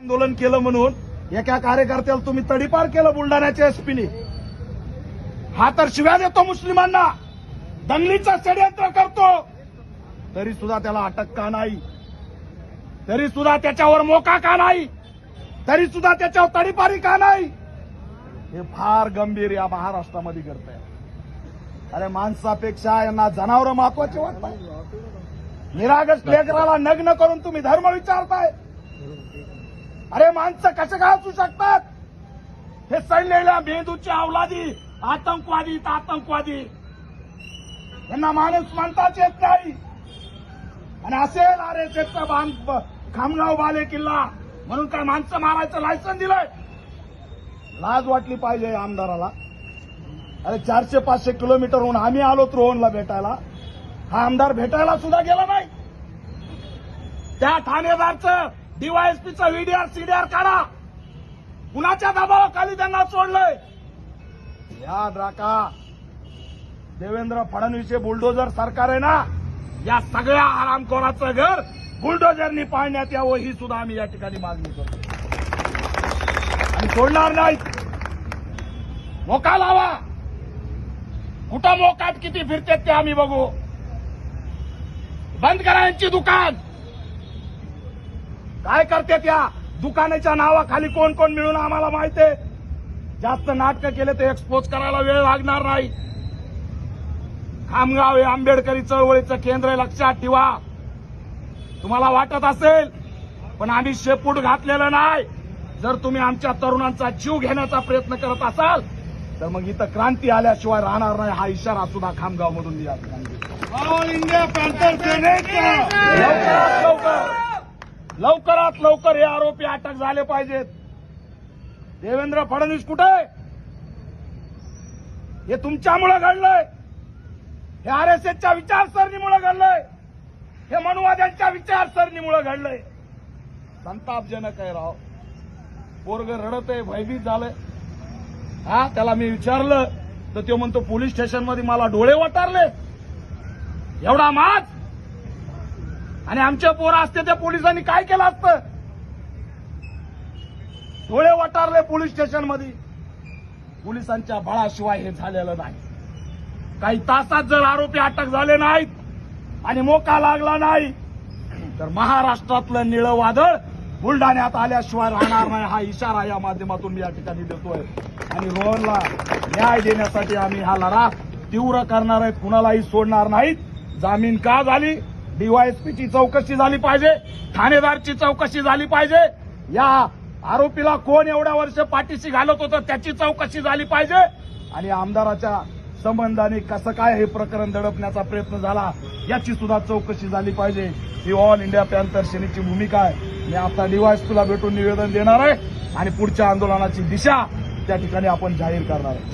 आंदोलन केलं म्हणून एका कार्यकर्त्याला तुम्ही तडीपार केलं बुलढाण्याच्या एसपीने. हा तर शिव्या देतो मुस्लिमांना, दंगलीचं षडयंत्र करतो, तरी सुद्धा त्याला अटक का नाही, तरी सुद्धा त्याच्यावर मोका का नाही, तरी सुद्धा त्याच्यावर तडीपारी का नाही. हे फार गंभीर या महाराष्ट्रामध्ये घडत आहे. अरे माणसापेक्षा यांना जनावर महत्वाचे वाटतात. निरागस लेकराला नग्न करून तुम्ही धर्म विचारताय. अरे माणसं कसे काय असू शकतात. हे सैन्याला मेंदूची अवलादी आतंकवादी आतंकवादी, यांना माणूस म्हणताच येत नाही. आणि असेल आरएसएसचा खामगाव बाले किल्ला म्हणून काय माणसं मारायचं लायसन दिलंय. लाज वाटली पाहिजे या आमदाराला. अरे 400-500 किलोमीटरहून आम्ही आलो रोहनला भेटायला, हा आमदार भेटायला सुद्धा गेला नाही. त्या ठाणेदारचं डीवायएसपीचं व्हीडीआर सीडीआर काढा. कुणाच्या दबावाखाली त्यांना सोडलंय. याद राखा, देवेंद्र फडणवीस हे बुलडोजर सरकार आहे ना, या सगळ्या आरामखोराचं घर बुलडोजरनी पाडण्यात यावं ही सुद्धा आम्ही या ठिकाणी मागणी करतो. आणि सोडणार नाही. मोका लावा. कुठं मोकाट किती फिरतात ते आम्ही बघू. बंद करा यांची दुकान. काय करते त्या दुकानाच्या नावाखाली कोण कोण मिळून आम्हाला माहिती आहे. जास्त नाटकं केले तर एक्सपोज करायला वेळ लागणार नाही. खामगाव हे आंबेडकरी चळवळीचं केंद्र आहे, लक्षात ठेवा. तुम्हाला वाटत असेल पण आम्ही शेपूट घातलेलं नाही. जर तुम्ही आमच्या तरुणांचा जीव घेण्याचा प्रयत्न करत असाल तर मग इथं क्रांती आल्याशिवाय राहणार नाही. हा इशारा सुद्धा खामगाव मधून दिला. ऑल इंडिया पॅन्थर लवकरात लवकर हे आरोपी अटक झाले पाहिजेत. देवेंद्र फडणवीस कुठे? हे तुमच्यामुळे घडलंय. हे आरएसएसच्या विचारसरणीमुळे घडलंय. हे मनुवाद्यांच्या विचारसरणीमुळे घडलंय. संतापजनक आहे राव. पोरग रडत आहे, भयभीत झालंय. हा, त्याला मी विचारलं तर तो म्हणतो पोलीस स्टेशनमध्ये मला डोळे वटारले. एवढा माज. आणि आमच्या पोरं असते त्या पोलिसांनी काय केलं असतं. डोळे वटारले पोलीस स्टेशनमध्ये. पोलिसांच्या बळाशिवाय हे झालेलं नाही. काही तासात जर आरोपी अटक झाले नाहीत आणि मोका लागला नाही तर महाराष्ट्रातलं निळं वादळ बुलढाण्यात आल्याशिवाय राहणार नाही. हा इशारा या माध्यमातून मी या ठिकाणी देतोय. आणि रोहनला न्याय देण्यासाठी आम्ही हा लढा तीव्र करणार आहेत. कुणालाही सोडणार नाहीत. जामीन का झाली, डीवायएसपीची चौकशी झाली पाहिजे, ठाणेदारची चौकशी झाली पाहिजे, या आरोपीला कोण एवढ्या वर्ष पाठीशी घालत होतं त्याची चौकशी झाली पाहिजे. आणि आमदाराच्या संबंधाने कसं काय हे प्रकरण दडपण्याचा प्रयत्न झाला याची सुद्धा चौकशी झाली पाहिजे. ही ऑल इंडिया पॅन्थर सेनेची भूमिका आहे. मी आता डीवायएसपीला भेटून निवेदन देणार आहे आणि पुढच्या आंदोलनाची दिशा त्या ठिकाणी आपण जाहीर करणार आहे.